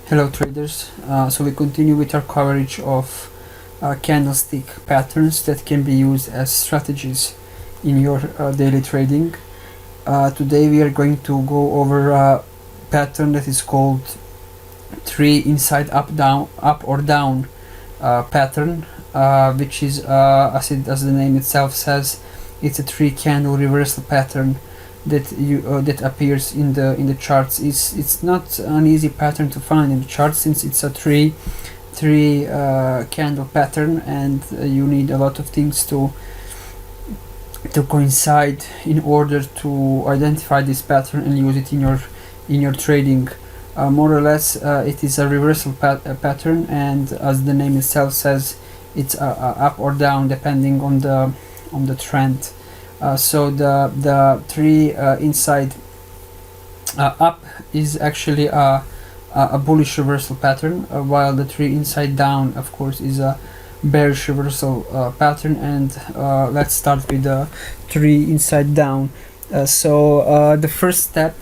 Hello traders, so we continue with our coverage of candlestick patterns that can be used as strategies in your daily trading. Today we are going to go over a pattern that is called 3 inside up down up or down pattern, which is as the name itself says, it's a 3 candle reversal pattern that appears in the charts. It's not an easy pattern to find in the chart, since it's a three candle pattern, and you need a lot of things to coincide in order to identify this pattern and use it in your trading. More or less, it is a reversal pattern, and as the name itself says, it's up or down depending on the trend. So the 3 inside up is actually a bullish reversal pattern, while the 3 inside down, of course, is a bearish reversal pattern. And let's start with the 3 inside down. So the first step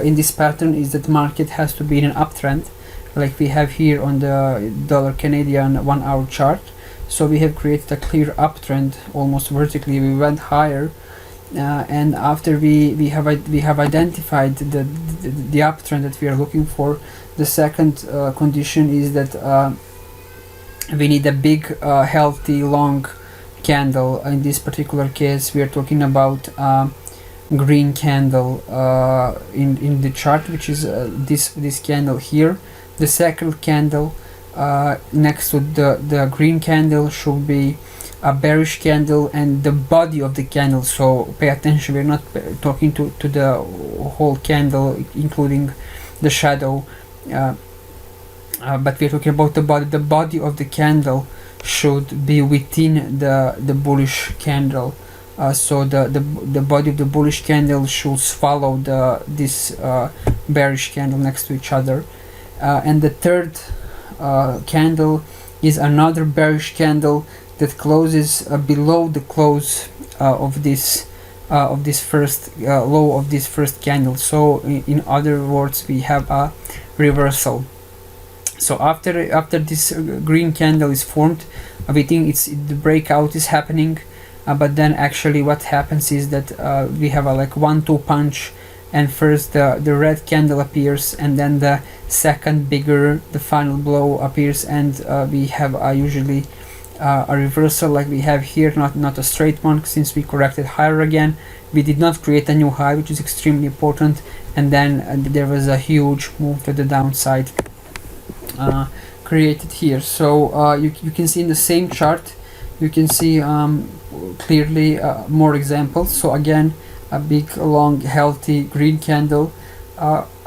in this pattern is that market has to be in an uptrend, like we have here on the dollar Canadian 1 hour chart. So we have created a clear uptrend, almost vertically. We went higher, and after we have identified the uptrend that we are looking for, the second condition is that we need a big healthy long candle. In this particular case, we are talking about green candle in the chart, which is this candle here. The second candle next to the green candle should be a bearish candle, and the body of the candle, so pay attention, we're not talking to the whole candle including the shadow, but we're talking about the body of the candle should be within the bullish candle. So the body of the bullish candle should follow this bearish candle next to each other, and the third candle is another bearish candle that closes below the close of this first low of this first candle. So in other words, we have a reversal. So after this green candle is formed, we think the breakout is happening, but then actually what happens is that we have a like 1-2 punch, and first the red candle appears, and then the second bigger, the final blow appears, and we have usually a reversal like we have here, not a straight one, since we corrected higher again. We did not create a new high, which is extremely important, and then there was a huge move to the downside created here. So you can see in the same chart, you can see clearly more examples. So again, a big long healthy green candle,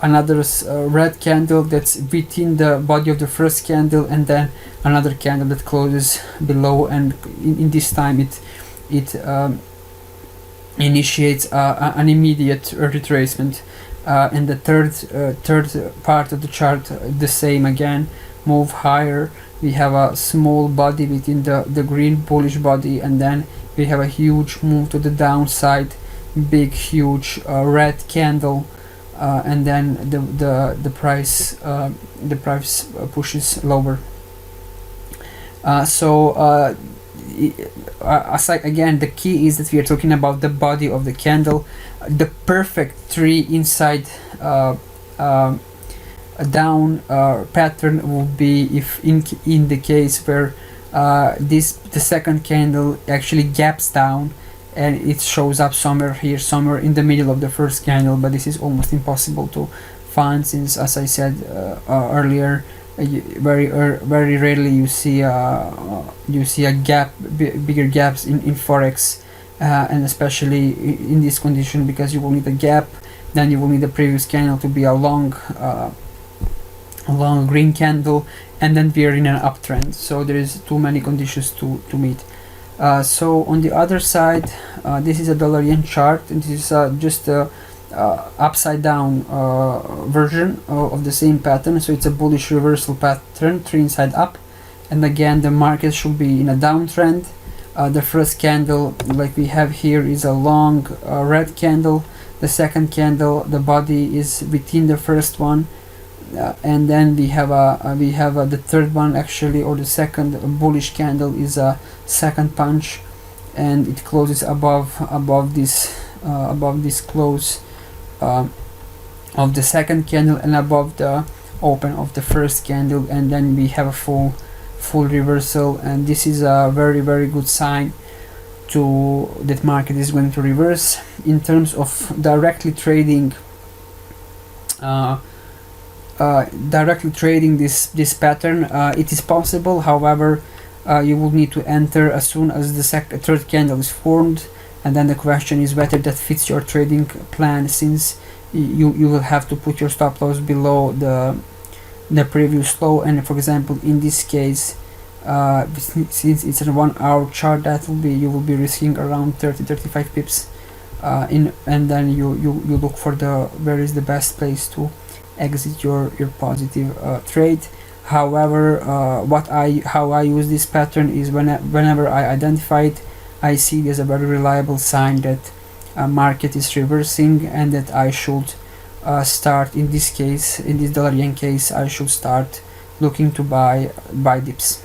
another red candle that's within the body of the first candle, and then another candle that closes below, and in this time it initiates an immediate retracement, and the third part of the chart, the same again, move higher. We have a small body within the green bullish body, and then we have a huge move to the downside, big huge red candle, and then the price pushes lower. Aside, again, the key is that we are talking about the body of the candle. The perfect 3 inside down pattern would be if in the case where the second candle actually gaps down, and it shows up somewhere here, somewhere in the middle of the first candle. But this is almost impossible to find, since, as I said earlier, very rarely you see a gap, bigger gaps in forex, and especially in this condition, because you will need a gap, then you will need the previous candle to be a long green candle, and then we are in an uptrend. So there is too many conditions to meet. So on the other side, this is a dollar yen chart, and this is just a upside down version of the same pattern. So it's a bullish reversal pattern, 3 inside up, and again the market should be in a downtrend. The first candle, like we have here, is a long red candle. The second candle, the body is within the first one, and then we have the third one actually, or the second bullish candle is a second punch, and it closes above this close of the second candle and above the open of the first candle, and then we have a full reversal, and this is a very good sign to that market is going to reverse. In terms of directly trading this pattern, it is possible. However, you will need to enter as soon as the third candle is formed, and then the question is whether that fits your trading plan, since you will have to put your stop loss below the previous low. And for example, in this case, since it's a 1 hour chart, you will be risking around 30-35 pips, and then you look for where is the best place to exit your positive trade. However, how I use this pattern is whenever I identify it, I see it as a very reliable sign that market is reversing, and that I should start, in this case, in this dollar yen case, I should start looking to buy dips.